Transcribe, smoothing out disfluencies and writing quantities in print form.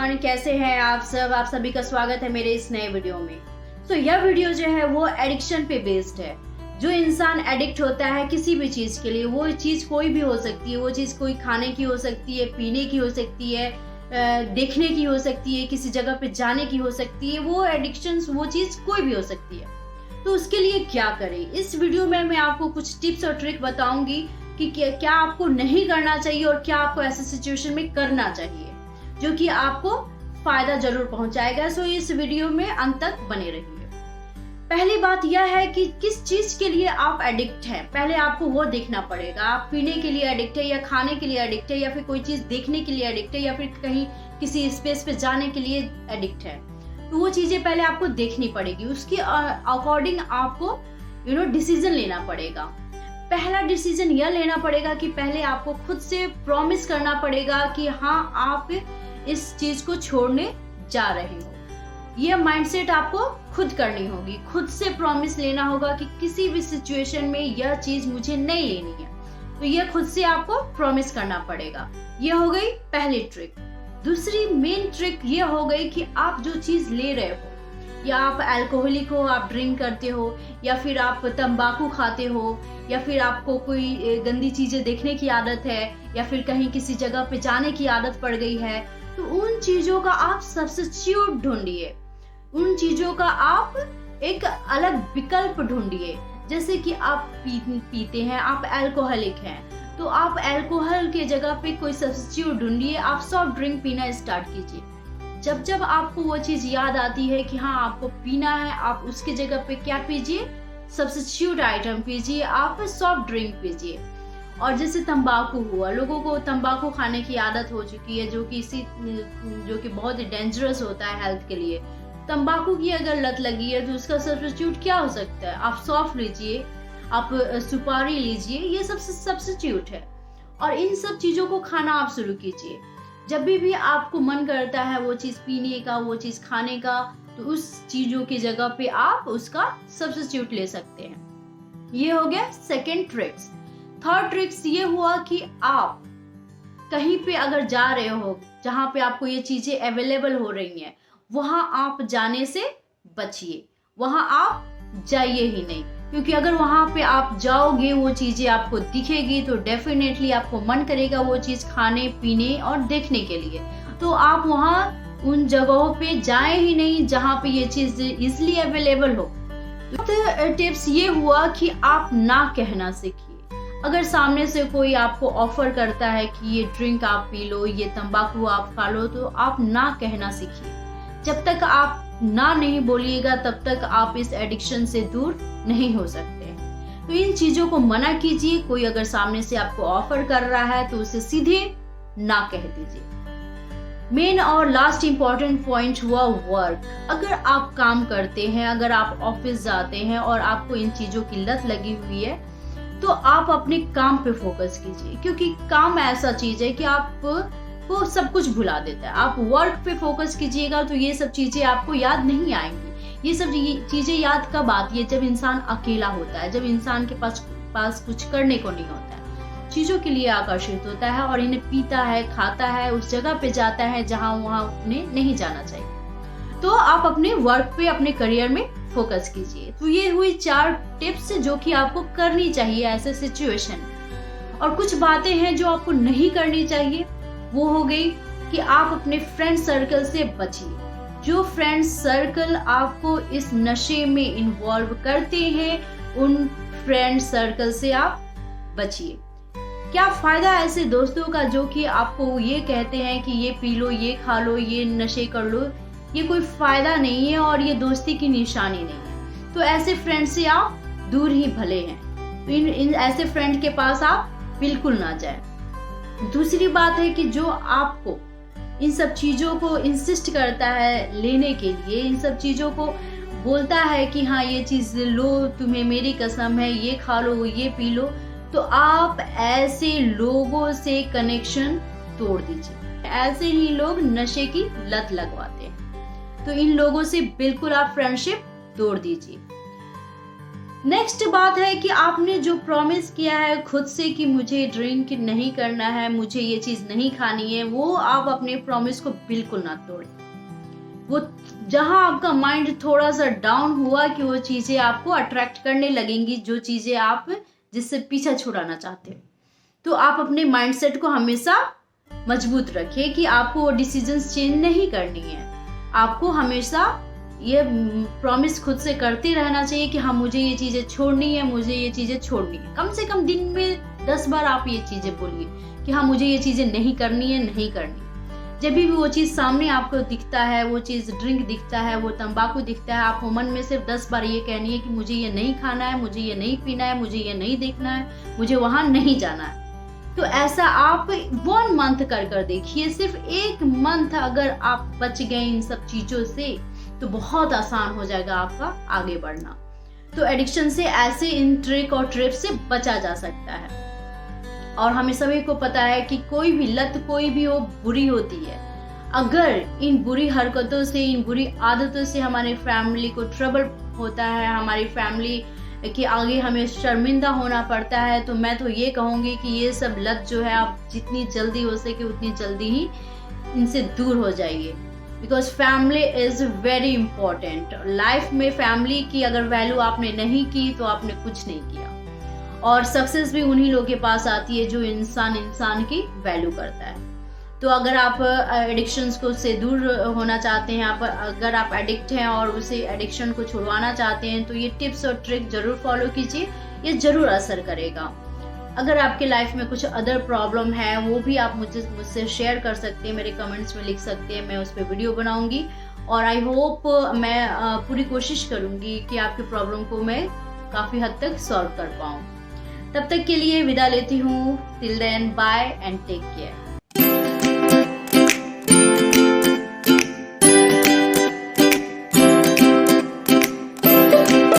Everyone, कैसे हैं आप सभी का स्वागत है मेरे इस नए वीडियो में। यह वीडियो जो है वो एडिक्शन पे बेस्ड है। जो इंसान एडिक्ट होता है किसी भी चीज के लिए, वो चीज कोई भी हो सकती है। वो चीज कोई खाने की हो सकती है, पीने की हो सकती है, देखने की हो सकती है, किसी जगह पे जाने की हो सकती है। वो एडिक्शन, वो चीज कोई भी हो सकती है। तो उसके लिए क्या करें, इस वीडियो में मैं आपको कुछ टिप्स और ट्रिक बताऊंगी कि क्या आपको नहीं करना चाहिए और क्या आपको ऐसे सिचुएशन में करना चाहिए जो कि आपको फायदा जरूर पहुंचाएगा। इस वीडियो में अंत तक बने रहिए। पहली बात यह है कि किस चीज के लिए आप एडिक्ट हैं, पहले आपको वो देखना पड़ेगा। आप पीने के लिए एडिक्ट है या खाने के लिए एडिक्ट है या फिर कोई चीज देखने के लिए एडिक्ट है या फिर कहीं किसी स्पेस पे जाने के लिए एडिक्ट है। तो वो चीजें पहले आपको देखनी पड़ेगी, उसके अकॉर्डिंग आपको डिसीजन लेना पड़ेगा। पहला डिसीजन यह लेना पड़ेगा कि पहले आपको खुद से प्रॉमिस करना पड़ेगा कि हाँ, आप इस चीज को छोड़ने जा रहे हो। यह माइंडसेट आपको खुद करनी होगी, खुद से प्रॉमिस लेना होगा कि किसी भी सिचुएशन में यह चीज मुझे नहीं लेनी है। तो यह खुद से आपको प्रॉमिस करना पड़ेगा। यह हो गई पहली ट्रिक। दूसरी मेन ट्रिक यह हो गई कि आप जो चीज ले रहे हो, या आप अल्कोहलिक हो, आप ड्रिंक करते हो, या फिर आप तंबाकू खाते हो, या फिर आपको कोई गंदी चीजें देखने की आदत है, या फिर कहीं किसी जगह पे जाने की आदत पड़ गई है, तो उन चीजों का आप सब्स्टिट्यूट ढूंढिए। उन चीजों का आप एक अलग विकल्प ढूंढिए। जैसे कि आप पीते हैं, आप अल्कोहलिक हैं, तो आप अल्कोहल के जगह पे कोई सब्स्टिट्यूट ढूंढिए। आप सॉफ्ट ड्रिंक पीना स्टार्ट कीजिए। जब जब आपको वो चीज याद आती है कि हाँ आपको पीना है, आप उसके जगह पे क्या पीजिए, सब्स्टिट्यूट आइटम पीजिए, आप सॉफ्ट ड्रिंक पीजिए। और जैसे तंबाकू हुआ, लोगों को तंबाकू खाने की आदत हो चुकी है जो कि बहुत ही डेंजरस होता है हेल्थ के लिए। तंबाकू की अगर लत लगी है तो उसका सब्स्टिट्यूट क्या हो सकता है, आप सौंफ लीजिए, आप सुपारी लीजिए, ये सब सब्स्टिट्यूट है। और इन सब चीजों को खाना आप शुरू कीजिए। जब भी आपको मन करता है वो चीज पीने का, वो चीज खाने का, तो उस चीजों की जगह पे आप उसका सब्स्टिट्यूट ले सकते हैं। ये हो गया सेकेंड ट्रिक्स। थर्ड ट्रिक्स ये हुआ कि आप कहीं पे अगर जा रहे हो जहां पे आपको ये चीजें अवेलेबल हो रही हैं, वहां आप जाने से बचिए। वहां आप जाइए ही नहीं, क्योंकि अगर वहां पे आप जाओगे, वो चीजें आपको दिखेगी तो डेफिनेटली आपको मन करेगा वो चीज खाने, पीने और देखने के लिए। तो आप वहां उन जगहों पे जाए ही नहीं जहां पे ये चीज इजिली अवेलेबल हो। टिप्स ये हुआ कि आप ना कहना सीखिए। अगर सामने से कोई आपको ऑफर करता है कि ये ड्रिंक आप पी लो, ये तंबाकू आप खा लो, तो आप ना कहना सीखिए। जब तक आप ना नहीं बोलिएगा तब तक आप इस एडिक्शन से दूर नहीं हो सकते। तो इन चीजों को मना कीजिए। कोई अगर सामने से आपको ऑफर कर रहा है तो उसे सीधे ना कह दीजिए। मेन और लास्ट इंपॉर्टेंट पॉइंट हुआ वर्क। अगर आप काम करते हैं, अगर आप ऑफिस जाते हैं और आपको इन चीजों की लत लगी हुई है, तो आप अपने काम पे फोकस कीजिए, क्योंकि काम ऐसा चीज है कि आपको सब कुछ भुला देता है। आप वर्क पे फोकस कीजिएगा तो ये सब चीजें आपको याद नहीं आएंगी। ये सब चीजें याद कब आती है, जब इंसान अकेला होता है, जब इंसान के पास कुछ करने को नहीं होता है, चीजों के लिए आकर्षित होता है और इन्हें पीता है, खाता है, उस जगह पे जाता है जहां वहां उन्हें नहीं जाना चाहिए। तो आप अपने वर्क पे, अपने करियर में फोकस कीजिए। तो ये हुई 4 टिप्स जो कि आपको करनी चाहिए ऐसे सिचुएशन। और कुछ बातें हैं जो आपको नहीं करनी चाहिए। वो हो गई कि आप अपने फ्रेंड सर्कल से बचिए। जो फ्रेंड सर्कल आपको इस नशे में इन्वॉल्व करते हैं, उन फ्रेंड सर्कल से आप बचिए। क्या फायदा ऐसे दोस्तों का जो कि आपको ये कहते हैं कि ये पी लो, ये खा लो, ये नशे कर लो। ये कोई फायदा नहीं है और ये दोस्ती की निशानी नहीं है। तो ऐसे फ्रेंड से आप दूर ही भले हैं। तो इन ऐसे फ्रेंड के पास आप बिल्कुल ना जाएं। दूसरी बात है कि जो आपको इन सब चीजों को इंसिस्ट करता है लेने के लिए, इन सब चीजों को बोलता है कि हाँ ये चीज लो, तुम्हें मेरी कसम है, ये खा लो, ये पी लो, तो आप ऐसे लोगों से कनेक्शन तोड़ दीजिए। ऐसे ही लोग नशे की लत लगवाते हैं, तो इन लोगों से बिल्कुल आप फ्रेंडशिप तोड़ दीजिए। नेक्स्ट बात है कि आपने जो प्रॉमिस किया है खुद से कि मुझे ड्रिंक नहीं करना है, मुझे ये चीज नहीं खानी है, वो आप अपने प्रॉमिस को बिल्कुल ना तोड़ें। वो जहां आपका माइंड थोड़ा सा डाउन हुआ कि वो चीजें आपको अट्रैक्ट करने लगेंगी, जो चीजें आप जिससे पीछा छुड़ाना चाहते हो, तो आप अपने माइंडसेट को हमेशा मजबूत रखिए कि आपको वो डिसीजंस चेंज नहीं करनी है। आपको हमेशा ये प्रॉमिस खुद से करते रहना चाहिए कि हाँ मुझे ये चीजें छोड़नी है, मुझे ये चीजें छोड़नी है। कम से कम दिन में 10 बार आप ये चीजें बोलिए कि हाँ मुझे ये चीजें नहीं करनी है, नहीं करनी। जब भी वो चीज सामने आपको दिखता है, वो चीज ड्रिंक दिखता है, वो तंबाकू दिखता है, आपको मन में सिर्फ 10 बार ये कहनी है कि मुझे ये नहीं खाना है, मुझे ये नहीं पीना है, मुझे ये नहीं देखना है, मुझे वहां नहीं जाना है। तो ऐसा आप 1 मंथ कर देखिए। सिर्फ 1 मंथ अगर आप बच गए इन सब चीजों से तो बहुत आसान हो जाएगा आपका आगे बढ़ना। तो एडिक्शन से ऐसे इन ट्रिक और ट्रिप से बचा जा सकता है। और हमें सभी को पता है कि कोई भी लत कोई भी हो बुरी होती है। अगर इन बुरी हरकतों से, इन बुरी आदतों से हमारे फैमिली को ट्रबल होता है, हमारी फैमिली कि आगे हमें शर्मिंदा होना पड़ता है, तो मैं तो ये कहूँगी कि ये सब लत जो है आप जितनी जल्दी हो सके उतनी जल्दी ही इनसे दूर हो जाइए। Because family is very important. Life में फैमिली की अगर वैल्यू आपने नहीं की तो आपने कुछ नहीं किया। और सक्सेस भी उन्हीं लोगों के पास आती है जो इंसान की वैल्यू करता है। तो अगर आप एडिक्शंस को से दूर होना चाहते हैं, अगर आप एडिक्ट हैं और उसे एडिक्शन को छुड़वाना चाहते हैं, तो ये टिप्स और ट्रिक जरूर फॉलो कीजिए, ये जरूर असर करेगा। अगर आपके लाइफ में कुछ अदर प्रॉब्लम है वो भी आप मुझसे शेयर कर सकते हैं, मेरे कमेंट्स में लिख सकते हैं, मैं उस पर वीडियो बनाऊंगी। और आई होप मैं पूरी कोशिश करूंगी कि आपकी प्रॉब्लम को मैं काफ़ी हद तक सॉल्व कर पाऊँ। तब तक के लिए विदा लेती हूँ। Till then bye and take care.